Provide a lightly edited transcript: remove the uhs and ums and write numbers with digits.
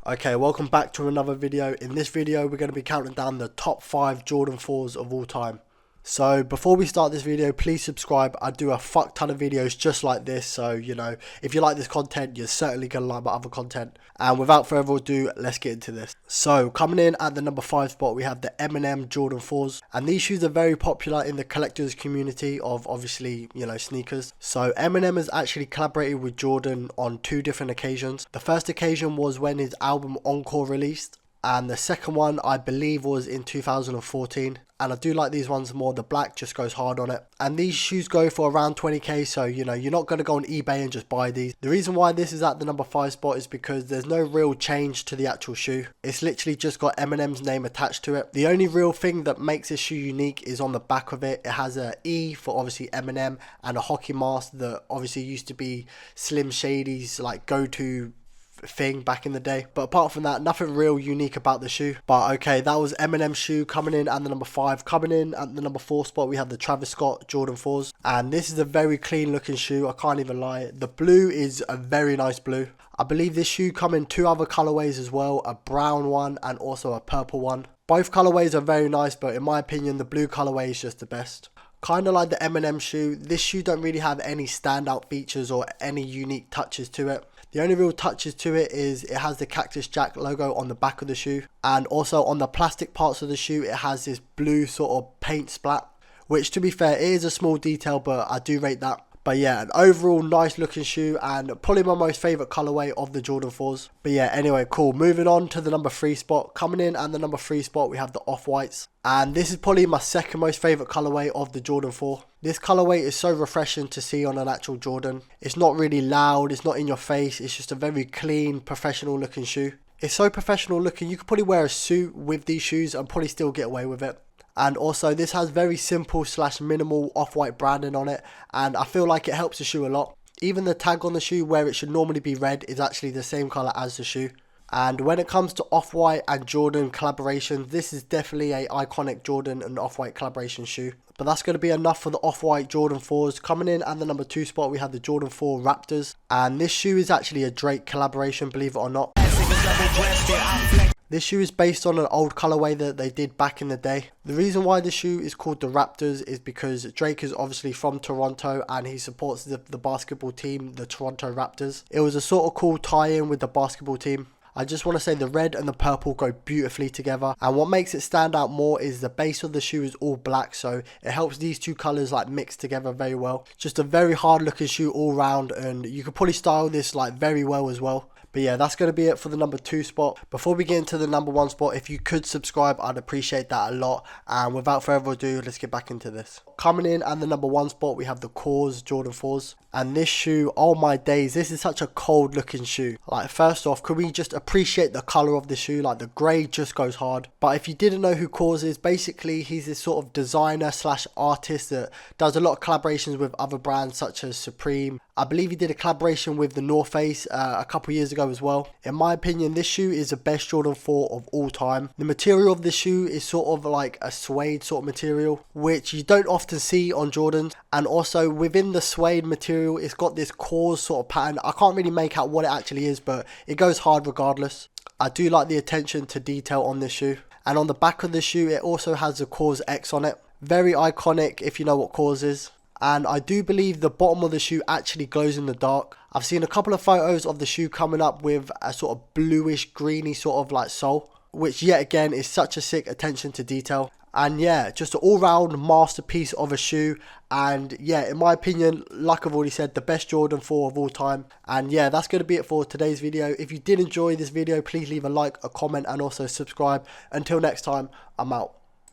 Okay, welcome back to another video. In this video, we're going to be counting down the top 5 Jordan 4s of all time. So before we start this video, please subscribe. I do a fuck ton of videos just like this. So, you know, if you like this content, you're certainly going to like my other content. And without further ado, let's get into this. So coming in at the number 5 spot, we have the Eminem Jordan 4s. And these shoes are very popular in the collectors community of obviously, you know, sneakers. So Eminem has actually collaborated with Jordan on 2 different occasions. The first occasion was when his album Encore released. And the second one, I believe, was in 2014. And I do like these ones more. The black just goes hard on it. And these shoes go for around 20k. So, you know, you're not going to go on eBay and just buy these. The reason why this is at the number 5 spot is because there's no real change to the actual shoe. It's literally just got Eminem's name attached to it. The only real thing that makes this shoe unique is on the back of it. It has a E for obviously Eminem and a hockey mask that obviously used to be Slim Shady's like go-to thing back in the day. But apart from that, nothing real unique about the shoe. But okay, that was Eminem's shoe coming in at the number 5. Coming in at the number 4 spot, we have the Travis Scott Jordan 4s, and this is a very clean looking shoe. I can't even lie, the blue is a very nice blue. I believe this shoe come in 2 other colorways as well, a brown one and also a purple one. Both colorways are very nice, but in my opinion the blue colorway is just the best. Kind of like the Eminem shoe, this shoe don't really have any standout features or any unique touches to it. The only real touches to it is it has the Cactus Jack logo on the back of the shoe, and also on the plastic parts of the shoe it has this blue sort of paint splat, which to be fair it is a small detail, but I do rate that. But yeah, an overall nice looking shoe and probably my most favourite colourway of the Jordan 4s. But yeah, anyway, cool. Moving on to the number 3 spot. Coming in at the number 3 spot, we have the Off-Whites. And this is probably my second most favourite colourway of the Jordan 4. This colourway is so refreshing to see on an actual Jordan. It's not really loud, it's not in your face, it's just a very clean, professional looking shoe. It's so professional looking, you could probably wear a suit with these shoes and probably still get away with it. And also this has very simple / minimal Off-White branding on it, and I feel like it helps the shoe a lot. Even the tag on the shoe where it should normally be red is actually the same colour as the shoe. And when it comes to Off-White and Jordan collaborations, this is definitely a iconic Jordan and Off-White collaboration shoe. But that's going to be enough for the Off-White Jordan 4s. Coming in at the number 2 spot, we have the Jordan 4 Raptors. And this shoe is actually a Drake collaboration, believe it or not. This shoe is based on an old colorway that they did back in the day. The reason why the shoe is called the Raptors is because Drake is obviously from Toronto and he supports the basketball team, the Toronto Raptors. It was a sort of cool tie-in with the basketball team. I just want to say the red and the purple go beautifully together, and what makes it stand out more is the base of the shoe is all black, so it helps these 2 colors like mix together very well. Just a very hard looking shoe all round, and you could probably style this like very well as well. But yeah, that's going to be it for the number 2 spot. Before we get into the number 1 spot, if you could subscribe, I'd appreciate that a lot. And without further ado, let's get back into this. Coming in at the number 1 spot, we have the Cause Jordan 4s. And this shoe, oh my days, this is such a cold looking shoe. Like, first off, could we just appreciate the colour of the shoe? Like, the grey just goes hard. But if you didn't know who Cause is, basically he's this sort of designer / artist that does a lot of collaborations with other brands such as Supreme. I believe he did a collaboration with the North Face a couple years ago as well. In my opinion, this shoe is the best Jordan 4 of all time. The material of the shoe is sort of like a suede sort of material, which you don't often see on Jordans. And also within the suede material, it's got this Cause sort of pattern. I can't really make out what it actually is, but it goes hard regardless. I do like the attention to detail on this shoe. And on the back of the shoe, it also has the Cause X on it. Very iconic if you know what Cause is. And I do believe the bottom of the shoe actually glows in the dark. I've seen a couple of photos of the shoe coming up with a sort of bluish greeny sort of like sole, which yet again is such a sick attention to detail. And yeah, just an all-round masterpiece of a shoe. And yeah, in my opinion, like I've already said, the best Jordan 4 of all time. And yeah, that's going to be it for today's video. If you did enjoy this video, please leave a like, a comment and also subscribe. Until next time, I'm out.